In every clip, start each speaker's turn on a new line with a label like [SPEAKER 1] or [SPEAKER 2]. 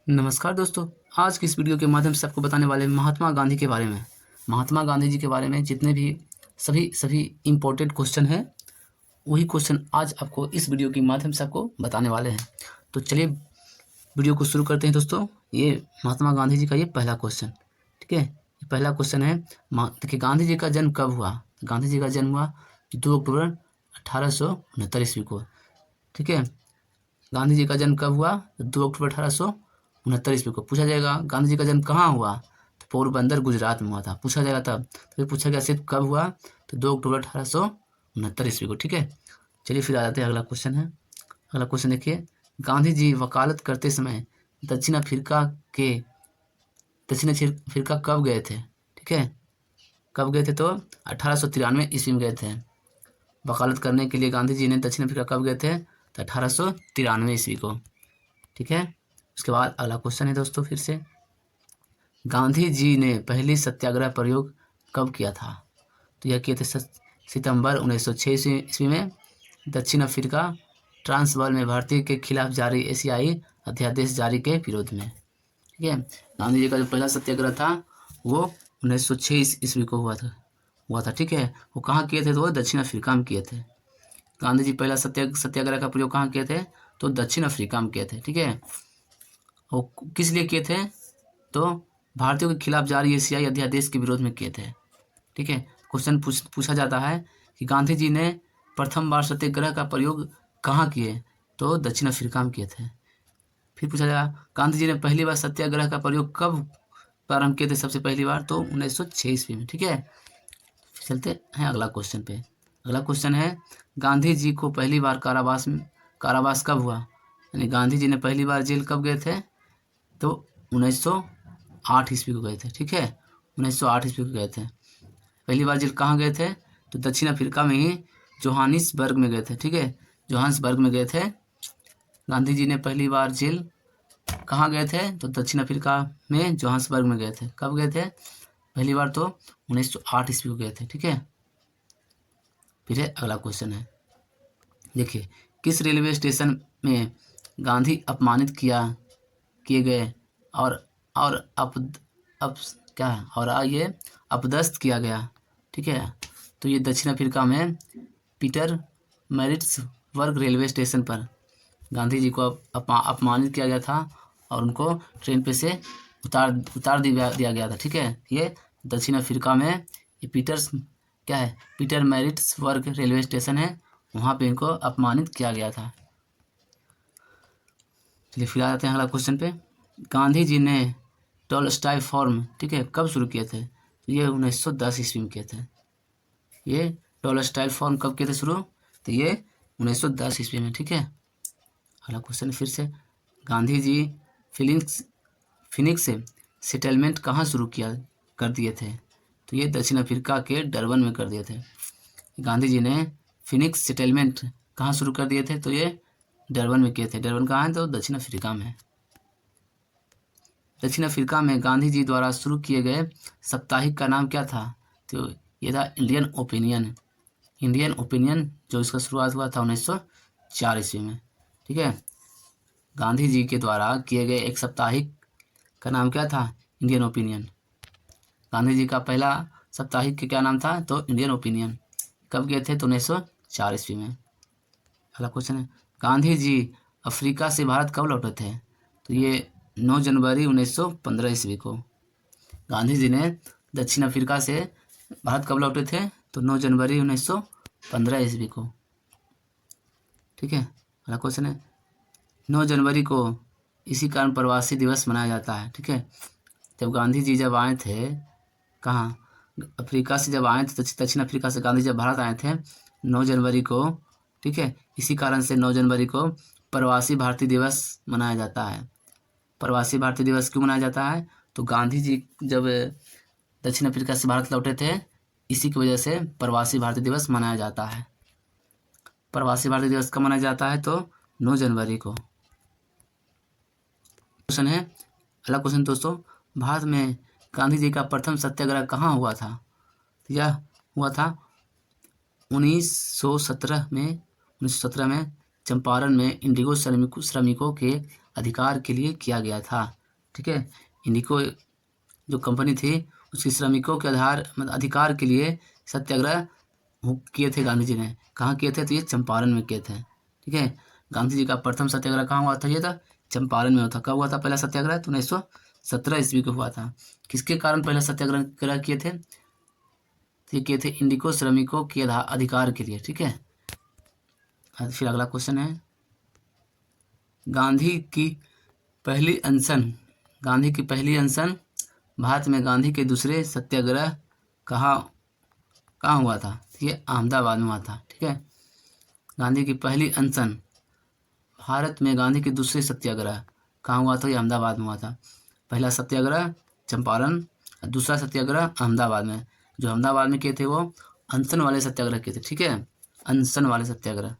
[SPEAKER 1] नमस्कार दोस्तों। आज की इस वीडियो के माध्यम से आपको बताने वाले हैं महात्मा गांधी के बारे में। महात्मा गांधी जी के बारे में जितने भी सभी इम्पोर्टेंट क्वेश्चन हैं, वही क्वेश्चन आज आपको इस वीडियो के माध्यम से आपको बताने वाले हैं। तो चलिए वीडियो को शुरू करते हैं दोस्तों। ये महात्मा गांधी जी का ये पहला क्वेश्चन, ठीक है। ये पहला क्वेश्चन है, देखिए गांधी जी का जन्म कब हुआ। गांधी जी का जन्म हुआ 2 अक्टूबर 1869 ईस्वी को, ठीक है। गांधी जी का जन्म कब हुआ? 2 अक्टूबर 1869 ईस्वी को। पूछा जाएगा गांधी जी का जन्म कहाँ हुआ, तो पोरबंदर गुजरात में हुआ था। पूछा जाएगा तब, तो फिर पूछा गया सिर्फ कब हुआ, तो 2 अक्टूबर 1869 ईस्वी को, ठीक है। चलिए फिर आ जाते हैं, अगला क्वेश्चन है। अगला क्वेश्चन देखिए, गांधी जी वकालत करते समय दक्षिण अफ्रीका कब गए थे, ठीक है। कब गए थे? तो 1893 ईस्वी में गए थे। वकालत करने के लिए गांधी जी ने दक्षिण अफ्रीका कब गए थे? तो 1893 ईस्वी को, ठीक है। उसके बाद अगला क्वेश्चन है दोस्तों, फिर से, गांधी जी ने पहली सत्याग्रह प्रयोग कब किया था? तो यह किए थे सितंबर 1906 ईस्वी में दक्षिण अफ्रीका ट्रांसवाल में भारतीय के खिलाफ जारी एशियाई अध्यादेश जारी के विरोध में, ठीक है। गांधी जी का जो पहला सत्याग्रह था वो 1906 ईस्वी को हुआ था, ठीक है। वो कहाँ किए थे? तो वो दक्षिण अफ्रीका में किए थे। गांधी जी पहला सत्याग्रह का प्रयोग कहाँ किए थे? तो दक्षिण अफ्रीका में किए थे, ठीक है। वो किस लिए किए थे? तो भारतीयों के खिलाफ जारी एशियाई अध्यादेश के विरोध में किए थे, ठीक है। क्वेश्चन पूछा जाता है कि गांधी जी ने प्रथम बार सत्याग्रह का प्रयोग कहाँ किए? तो दक्षिण अफ्रीका में किए थे। फिर पूछा जाएगा गांधी जी ने पहली बार सत्याग्रह का प्रयोग कब प्रारंभ किए थे सबसे पहली बार? तो 1906 ईस्वी में, ठीक है। चलते हैं अगला क्वेश्चन पे। अगला क्वेश्चन है, गांधी जी को पहली बार कारावास कब हुआ? यानी गांधी जी ने पहली बार जेल कब गए थे? तो 1908 ईस्वी को गए थे, ठीक है। 1908 ईस्वी को गए थे। पहली बार जेल कहाँ गए थे? तो दक्षिण अफ्रीका में ही जोहानिसबर्ग में गए थे, ठीक है। जोहानिसबर्ग में गए थे। गांधी जी ने पहली बार जेल कहाँ गए थे? तो दक्षिण अफ्रीका में जोहानिसबर्ग में गए थे। कब गए थे पहली बार? तो 1908 ईस्वी को गए थे, ठीक है। फिर अगला क्वेश्चन है, देखिए, किस रेलवे स्टेशन में गांधी अपमानित किए गए और क्या है, और ये अपदस्थ किया गया, ठीक है। तो ये दक्षिण अफ्रीका में पीटर मैरिट्सबर्ग रेलवे स्टेशन पर गांधी जी को अपमानित किया गया था और उनको ट्रेन पे से उतार दिया गया था, ठीक है। ये दक्षिण अफ्रीका में ये पीटर मैरिट्सबर्ग रेलवे स्टेशन है, वहाँ पे इनको अपमानित किया गया था। चलिए फिर आ जाते हैं अगला क्वेश्चन पे। गांधी जी ने टॉलस्टॉय फॉर्म, ठीक है, कब शुरू किए थे? तो ये 1910 ईस्वी में किए थे। ये टॉलस्टॉय फॉर्म कब किए थे शुरू? तो ये 1910 ईस्वी में, ठीक है। अगला क्वेश्चन फिर से, गांधी जी फिनिक्स सेटलमेंट कहाँ शुरू कर दिए थे? तो ये दक्षिण अफ्रीका के डरबन में कर दिए थे। गांधी जी ने फिनिक्स सेटलमेंट कहाँ शुरू कर दिए थे? तो ये डरबन में किए थे। डरबन कहाँ है? तो दक्षिण अफ्रीका में है। दक्षिण अफ्रीका में गांधी जी द्वारा शुरू किए गए साप्ताहिक का नाम क्या था? तो ये था इंडियन ओपिनियन, जो इसका शुरुआत हुआ था 1904 ईस्वी में, ठीक है। गांधी जी के द्वारा किए गए एक साप्ताहिक का नाम क्या था? Indian opinion. गांधी जी का पहला साप्ताहिक का क्या नाम था? तो इंडियन ओपिनियन। कब गए थे? तो 1904 ईस्वी में। अगला क्वेश्चन है, गांधी जी अफ्रीका से भारत कब लौटे थे? तो ये 9 जनवरी 1915 ईस्वी को। गांधी जी ने दक्षिण अफ्रीका से भारत कब लौटे थे? तो 9 जनवरी 1915 ईस्वी को, ठीक है। अगला क्वेश्चन है, 9 जनवरी को इसी कारण प्रवासी दिवस मनाया जाता है, ठीक है। जब गांधी जी जब आए थे, कहाँ, अफ्रीका से जब आए थे, दक्षिण अफ्रीका से गांधी जब भारत आए थे 9 जनवरी को, ठीक है। इसी कारण से 9 जनवरी को प्रवासी भारतीय दिवस मनाया जाता है। प्रवासी भारतीय दिवस क्यों मनाया जाता है? तो गांधी जी जब दक्षिण अफ्रीका से भारत लौटे थे, इसी की वजह से प्रवासी भारतीय दिवस मनाया जाता है। प्रवासी भारतीय दिवस कब मनाया जाता है? तो 9 जनवरी को। क्वेश्चन है, अगला क्वेश्चन दोस्तों, भारत में गांधी जी का प्रथम सत्याग्रह कहाँ हुआ था? यह हुआ था 1917 में चंपारण में इंडिगो श्रमिकों के अधिकार के लिए किया गया था। ठीक है, इंडिको जो कंपनी थी उसके श्रमिकों के अधिकार के लिए सत्याग्रह किए थे गांधी जी ने। कहाँ किए थे? तो ये चंपारण में किए थे। ठीक है, गांधी जी का प्रथम सत्याग्रह कहाँ हुआ था? ये था चंपारण में हुआ था। कब हुआ था पहला सत्याग्रह? तो 1917 ईस्वी को हुआ था। किसके कारण पहला सत्याग्रह किए थे? तो ये किए थे इंडिको श्रमिकों के अधिकार के लिए। ठीक है, फिर अगला क्वेश्चन है, गांधी की पहली अनशन भारत में गांधी के दूसरे सत्याग्रह कहाँ हुआ था? ये अहमदाबाद में हुआ था। ठीक है, गांधी की पहली अनशन भारत में गांधी के दूसरे सत्याग्रह कहाँ हुआ था? ये अहमदाबाद में हुआ था। पहला सत्याग्रह चंपारण, दूसरा सत्याग्रह अहमदाबाद में। जो अहमदाबाद में किए थे वो अनशन वाले सत्याग्रह किए थे। ठीक है, अनशन वाले सत्याग्रह।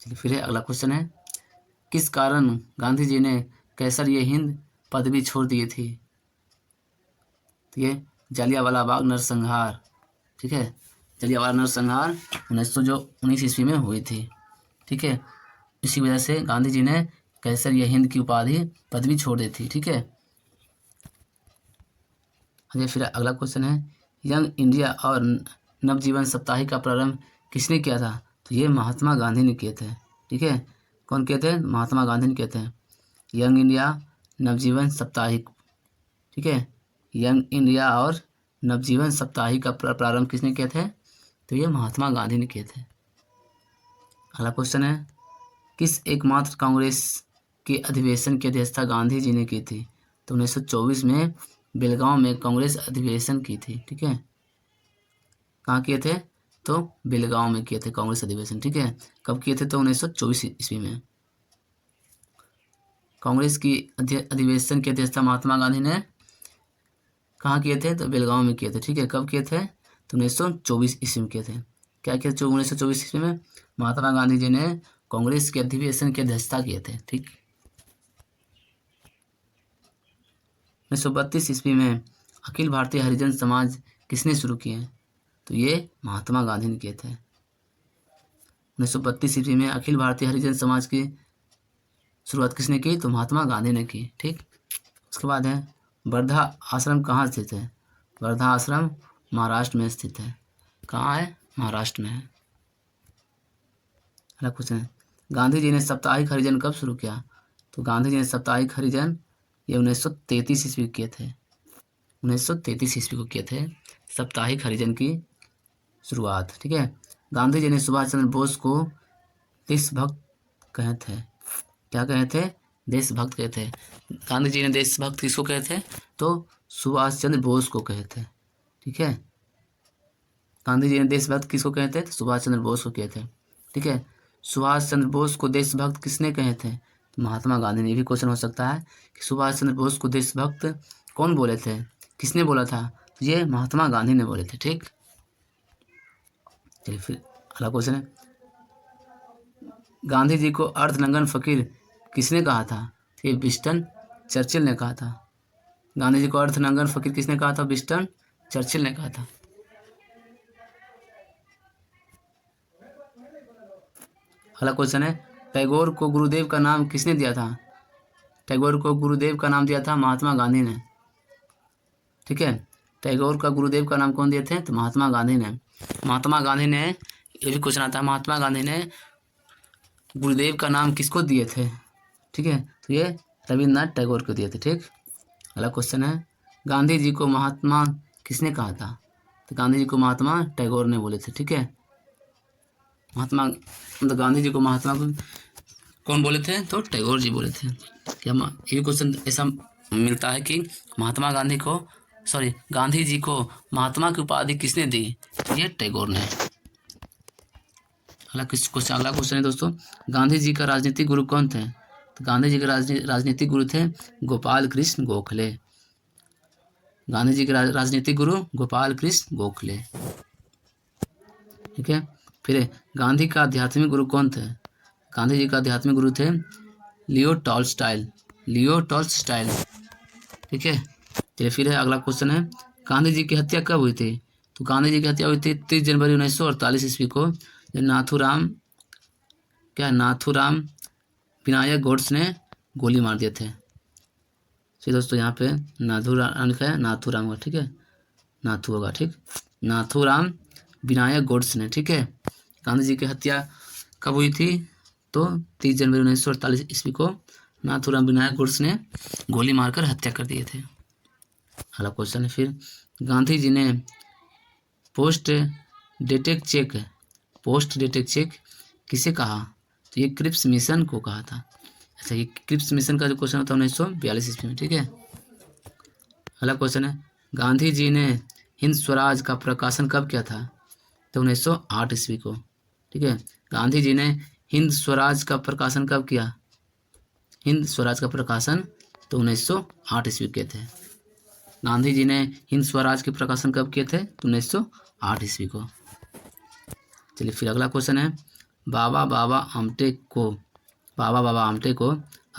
[SPEAKER 1] चलिए फिर अगला क्वेश्चन है, किस कारण गांधी जी ने कैसर-ए-हिंद पदवी छोड़ दी थी? तो ये जलियांवाला बाग नरसंहार। ठीक है, जलियांवाला नरसंहार 1919 ईस्वी में हुई थी। ठीक है, इसी वजह से गांधी जी ने कैसर-ए-हिंद की पदवी छोड़ दी थी। ठीक है, अरे फिर अगला क्वेश्चन है, यंग इंडिया और नवजीवन साप्ताहिक का प्रारंभ किसने किया था? तो ये महात्मा गांधी ने किए थे। ठीक है, कौन किए थे? महात्मा गांधी ने किए थे। यंग इंडिया नवजीवन साप्ताहिक। ठीक है, यंग इंडिया और नवजीवन साप्ताहिक का प्रारंभ किसने किए थे? तो ये महात्मा गांधी ने किए थे। अगला क्वेश्चन है, किस एकमात्र कांग्रेस के अधिवेशन की अध्यक्षता गांधी जी ने की थी? तो 1924 में बेलगांव में कांग्रेस अधिवेशन की थी। ठीक है, कहाँ किए थे? तो बेलगांव में किए थे कांग्रेस अधिवेशन। ठीक है, कब किए थे? तो 1924 ईस्वी में। कांग्रेस की अधिवेशन की अध्यक्षता महात्मा गांधी ने कहाँ किए थे? तो बेलगांव में किए थे। ठीक है, कब किए थे? तो 1924 ईस्वी में किए थे। क्या किए थे 1924 ईस्वी में? महात्मा गांधी जी ने कांग्रेस के अधिवेशन की अध्यक्षता किए थे। ठीक, 1932 ईस्वी में अखिल भारतीय हरिजन समाज किसने शुरू किए? तो ये महात्मा गांधी ने किए थे। 1932 ईस्वी में अखिल भारतीय हरिजन समाज की शुरुआत किसने की? तो महात्मा गांधी ने की। ठीक, उसके बाद है, वर्धा आश्रम कहाँ स्थित है? वर्धा आश्रम महाराष्ट्र में स्थित है। कहाँ है? महाराष्ट्र में है। अगला क्वेश्चन है, गांधी जी ने साप्ताहिक हरिजन कब शुरू किया? तो गांधी जी ने साप्ताहिक हरिजन ये 1933 ईस्वी किए थे। 1933 ईस्वी को किए थे साप्ताहिक हरिजन की शुरुआत। ठीक है, गांधी जी ने सुभाष चंद्र बोस को देशभक्त कहे थे। क्या कहे थे? देशभक्त कहे थे। गांधी जी ने देशभक्त किसको कहे थे? तो सुभाष चंद्र बोस को कहे थे। ठीक है, गांधी जी ने देशभक्त किसको कहे थे? तो सुभाष चंद्र बोस को कहे थे। ठीक है, सुभाष चंद्र बोस को देशभक्त किसने कहे थे? तो महात्मा गांधी ने। भी क्वेश्चन हो सकता है कि सुभाष चंद्र बोस को देशभक्त कौन बोले थे, किसने बोला था? तो ये महात्मा गांधी ने बोले थे। ठीक, चलिए फिर अगला क्वेश्चन है, गांधी जी को अर्थनंगन फकीर किसने कहा था? तो ये विंस्टन चर्चिल ने कहा था। गांधी जी को अर्थनंगन फकीर किसने कहा था? विंस्टन चर्चिल ने कहा था। अगला क्वेश्चन है, टैगोर को गुरुदेव का नाम किसने दिया था? टैगोर को गुरुदेव का नाम दिया था महात्मा गांधी ने। ठीक है, टैगोर का गुरुदेव का नाम कौन दिए थे? तो महात्मा गांधी ने। महात्मा गांधी ने, ये भी क्वेश्चन आता है, महात्मा गांधी ने गुरुदेव का नाम किसको दिए थे? ठीक है, तो ये रविन्द्रनाथ टैगोर को दिए थे। ठीक, अगला क्वेश्चन है, गांधी जी को महात्मा किसने कहा था? तो गांधी जी को महात्मा टैगोर ने बोले थे। ठीक है, महात्मा मतलब गांधी जी को महात्मा को कौन बोले थे? तो टैगोर जी बोले थे। क्या ये क्वेश्चन ऐसा मिलता है कि महात्मा गांधी को गांधी जी को महात्मा की उपाधि किसने दी? तो ये टैगोर ने। अगला क्वेश्चन है दोस्तों, गांधी जी का राजनीतिक गुरु कौन थे? तो गांधी जी के राजनीतिक गुरु थे गोपाल कृष्ण गोखले। गांधी जी के राजनीतिक गुरु गोपाल कृष्ण गोखले। ठीक है, फिर गांधी का आध्यात्मिक गुरु कौन थे? गांधी जी का आध्यात्मिक गुरु थे लियो टॉल्स्टॉय। ठीक है, चलिए फिर है अगला क्वेश्चन है, गांधी जी की हत्या कब हुई थी? तो गांधी जी की हत्या हुई थी 30 जनवरी 1948 ईस्वी को, जब नाथूराम क्या नाथूराम विनायक गोड्स ने गोली मार दिए थे। ठीक दोस्तों, यहाँ पे नाथूराम लिखा है, नाथूराम का, ठीक है, नाथू होगा, ठीक, नाथूराम विनायक गोड्स ने, ठीक है। गांधी जी की हत्या कब हुई थी, तो 30 जनवरी 1948 ईस्वी को नाथूराम विनायक गोड्स ने गोली मारकर हत्या कर दिए थे। अगला क्वेश्चन है फिर, गांधी जी ने पोस्ट डेटेड चेक किसे कहा, तो ये क्रिप्स मिशन को कहा था। अच्छा, ये क्रिप्स मिशन का जो क्वेश्चन होता है 1942 ईस्वी में, ठीक है। अगला क्वेश्चन है, गांधी जी ने हिंद स्वराज का प्रकाशन कब किया था, तो 1908 ईस्वी को, ठीक है। गांधी जी ने हिंद स्वराज का प्रकाशन कब किया, हिंद स्वराज का प्रकाशन तो 1908 ईस्वी के थे। गांधी जी ने हिंद स्वराज के प्रकाशन कब किए थे, 1908 ईस्वी को। चलिए फिर अगला क्वेश्चन है, बाबा बाबा आमटे को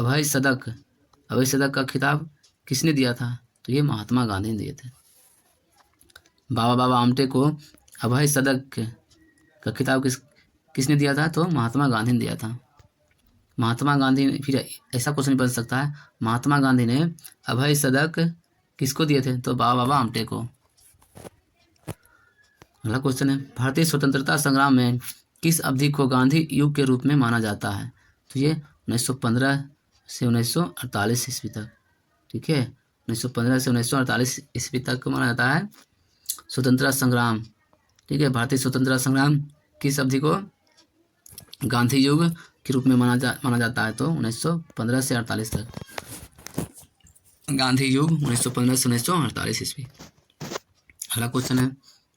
[SPEAKER 1] अभय सदक का खिताब किसने दिया था, तो ये महात्मा गांधी ने दिए थे। बाबा बाबा आमटे को अभय सदक का खिताब किसने दिया था, तो महात्मा गांधी ने दिया था। महात्मा गांधी ने, फिर ऐसा क्वेश्चन बन सकता है, महात्मा गांधी ने अभय सदक किसको दिए थे, तो बाबा बाबा आमटे को। अगला क्वेश्चन है, भारतीय स्वतंत्रता संग्राम में किस अवधि को गांधी युग के रूप में माना जाता है, तो ये 1915 से 1948 ईस्वी तक, ठीक है। 1915 से 1948 ईस्वी तक माना जाता है स्वतंत्रता संग्राम, ठीक है। भारतीय स्वतंत्रता संग्राम किस अवधि को गांधी युग के रूप में माना जाता है, तो 1915 से 48 तक, गांधी युग 1915 से 1948 ईस्वी। अगला क्वेश्चन है,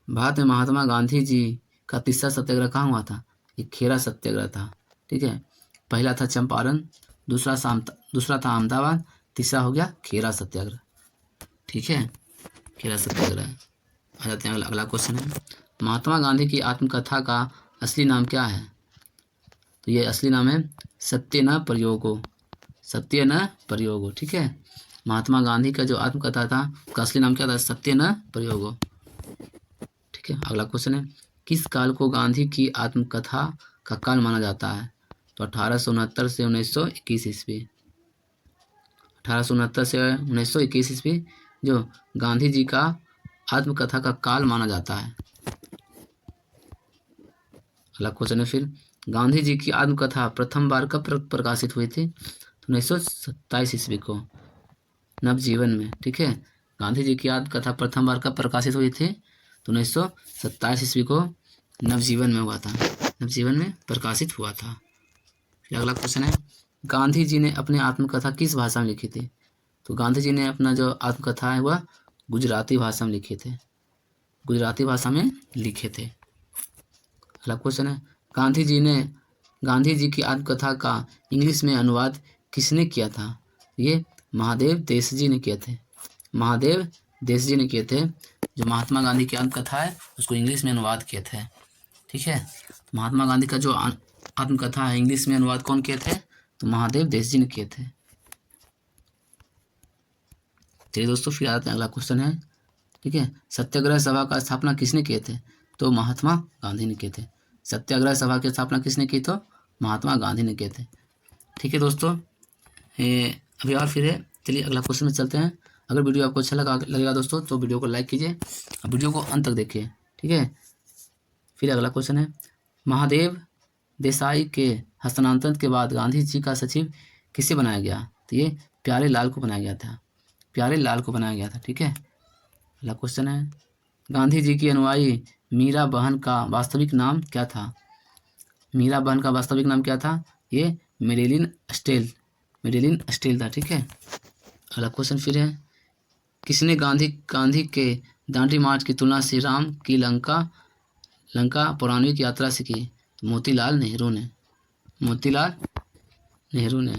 [SPEAKER 1] भारत में महात्मा गांधी जी का तीसरा सत्याग्रह कहाँ हुआ था, ये खेरा सत्याग्रह था, ठीक है। पहला था चंपारण, दूसरा था अहमदाबाद, तीसरा हो गया खेरा सत्याग्रह, ठीक है, खेरा सत्याग्रह। आ जाते हैं अगला क्वेश्चन है, महात्मा गांधी की आत्मकथा का असली नाम क्या है, तो ये असली नाम है सत्य न प्रयोगो, ठीक है। महात्मा गांधी का जो आत्मकथा था उसका असली नाम क्या था, सत्य न प्रयोगो, ठीक है। अगला क्वेश्चन है, किस काल को गांधी की आत्मकथा का काल माना जाता है, तो 1869 से 1921 ईस्वी, 1869 से 1921 ईस्वी जो गांधी जी का आत्मकथा का काल माना जाता है। अगला क्वेश्चन है फिर, गांधी जी की आत्मकथा प्रथम बार कब प्रकाशित हुई थी, तो 1927 ईस्वी को, नवजीवन में, ठीक है। गांधी जी की आत्मकथा प्रथम बार कब प्रकाशित हुई थी, तो 1927 ईस्वी को नवजीवन में हुआ था, नवजीवन में प्रकाशित हुआ था। फिर अगला क्वेश्चन है, गांधी जी ने अपनी आत्मकथा किस भाषा में लिखी थी, तो गांधी जी ने अपना जो आत्मकथा है वह गुजराती भाषा में लिखे थे, गुजराती भाषा में लिखे थे। अगला क्वेश्चन है, गांधी जी की आत्मकथा का इंग्लिश में अनुवाद किसने किया था, ये महादेव देश जी ने किए थे, महादेव देश जी ने किए थे। जो महात्मा गांधी की आत्मकथा है उसको इंग्लिश में अनुवाद किए थे, ठीक है। महात्मा गांधी का जो आत्मकथा है इंग्लिश में अनुवाद कौन किए थे, तो महादेव देश जी ने किए थे। चलिए दोस्तों फिर आते हैं, अगला क्वेश्चन है, ठीक है, सत्याग्रह सभा का स्थापना किसने किए थे, तो महात्मा गांधी ने किए थे। सत्याग्रह सभा की स्थापना किसने की, तो महात्मा गांधी ने किए थे, ठीक है दोस्तों। अभी और फिर है, चलिए अगला क्वेश्चन में चलते हैं। अगर वीडियो आपको अच्छा लगेगा दोस्तों तो वीडियो को लाइक कीजिए और वीडियो को अंत तक देखिए, ठीक है। फिर अगला क्वेश्चन है, महादेव देसाई के हस्तांतरण के बाद गांधी जी का सचिव किसे बनाया गया, तो ये प्यारे लाल को बनाया गया था, प्यारे लाल को बनाया गया था, ठीक है। अगला क्वेश्चन है, गांधी जी की अनुयायी मीरा बहन का वास्तविक नाम क्या था, मीरा बहन का वास्तविक नाम क्या था, ये मेरिलिन स्टेल था, ठीक है। अगला क्वेश्चन फिर है, किसने गांधी के दांडी मार्च की तुलना श्री राम की लंका पौराणिक यात्रा से की, मोतीलाल नेहरू ने।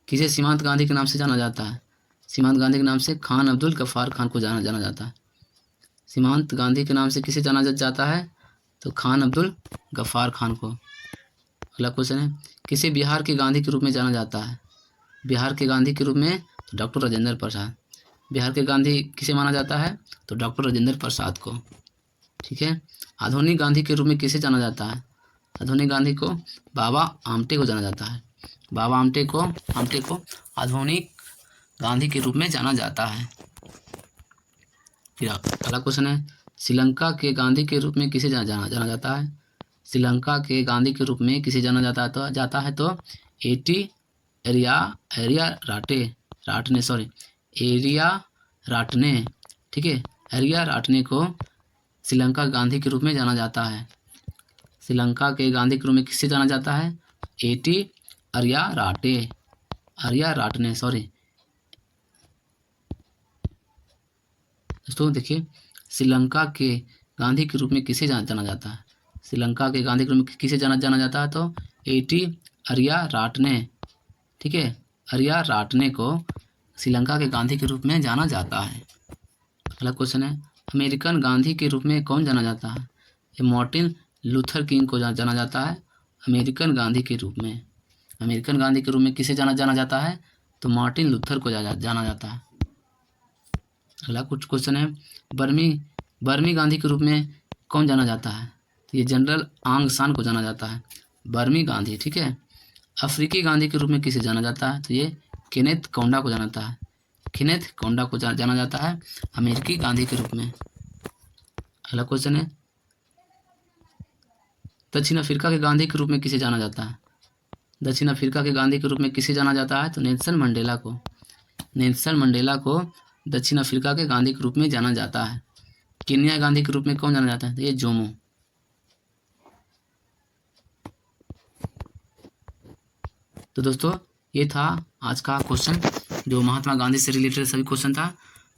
[SPEAKER 1] किसे सीमांत गांधी के नाम से जाना जाता है, सीमांत गांधी के नाम से खान अब्दुल गफ्फार खान को जाना जाता है। सीमांत गांधी के नाम से किसे जाना जाता है, तो खान अब्दुल गफ्फार खान को। अगला क्वेश्चन है, किसे बिहार के गांधी के रूप में जाना जाता है, बिहार के गांधी के रूप में डॉक्टर राजेंद्र प्रसाद। बिहार के गांधी किसे माना जाता है, तो डॉक्टर राजेंद्र प्रसाद को, ठीक है। आधुनिक गांधी के रूप में किसे जाना जाता है, आधुनिक गांधी को बाबा आमटे को जाना जाता है। बाबा आमटे को आधुनिक गांधी के रूप में जाना जाता है। फिर अगला क्वेश्चन है, श्रीलंका के गांधी के रूप में किसे जाना जाता है? श्रीलंका के गांधी के रूप में किसे जाना जाता है तो एरिया राटने, ठीक है, एरिया राटने को श्रीलंका गांधी के रूप में जाना जाता है। श्रीलंका के गांधी के रूप में किससे जाना जाता है? आर्या राटने दोस्तों देखिए, श्रीलंका के गांधी के रूप में किसे जाना जाता है? श्रीलंका के गांधी के रूप में किसे जाना जाता है तो आर्या राटने, ठीक है, आर्या राटने को श्रीलंका के गांधी के रूप में जाना जाता है। अगला क्वेश्चन है, अमेरिकन गांधी के रूप में कौन जाना जाता है? ये मार्टिन लूथर किंग को जाना जाता है अमेरिकन गांधी के रूप में। अमेरिकन गांधी के रूप में किसे जाना जाता है तो मार्टिन लूथर को जाना जाता है। अगला कुछ क्वेश्चन है, बर्मी गांधी के रूप में कौन जाना जाता है? तो ये जनरल आंग सान को जाना जाता है बर्मी गांधी, ठीक है। अफ्रीकी गांधी के रूप में किसे जाना जाता है? तो ये केनेथ कौंडा को जाना जाता है। केनेथ कौंडा को जाना जाता है अमेरिकी गांधी के रूप में। अगला क्वेश्चन है, दक्षिण अफ्रीका के गांधी के रूप में किसे जाना जाता है? दक्षिण अफ्रीका के गांधी के रूप में किसे जाना जाता है तो नेल्सन मंडेला को दक्षिण अफ्रीका के गांधी के रूप में जाना जाता है। केन्या गांधी के रूप में कौन जाना जाता है तो ये जोमो। तो दोस्तों ये था आज का क्वेश्चन जो महात्मा गांधी से रिलेटेड सभी क्वेश्चन था।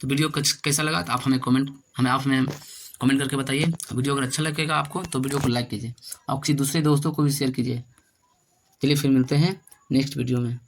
[SPEAKER 1] तो वीडियो कैसा लगा तो आप हमें कमेंट करके बताइए। वीडियो अगर अच्छा लगेगा आपको तो वीडियो को लाइक कीजिए और किसी दूसरे दोस्तों को भी शेयर कीजिए। चलिए फिर मिलते हैं नेक्स्ट वीडियो में।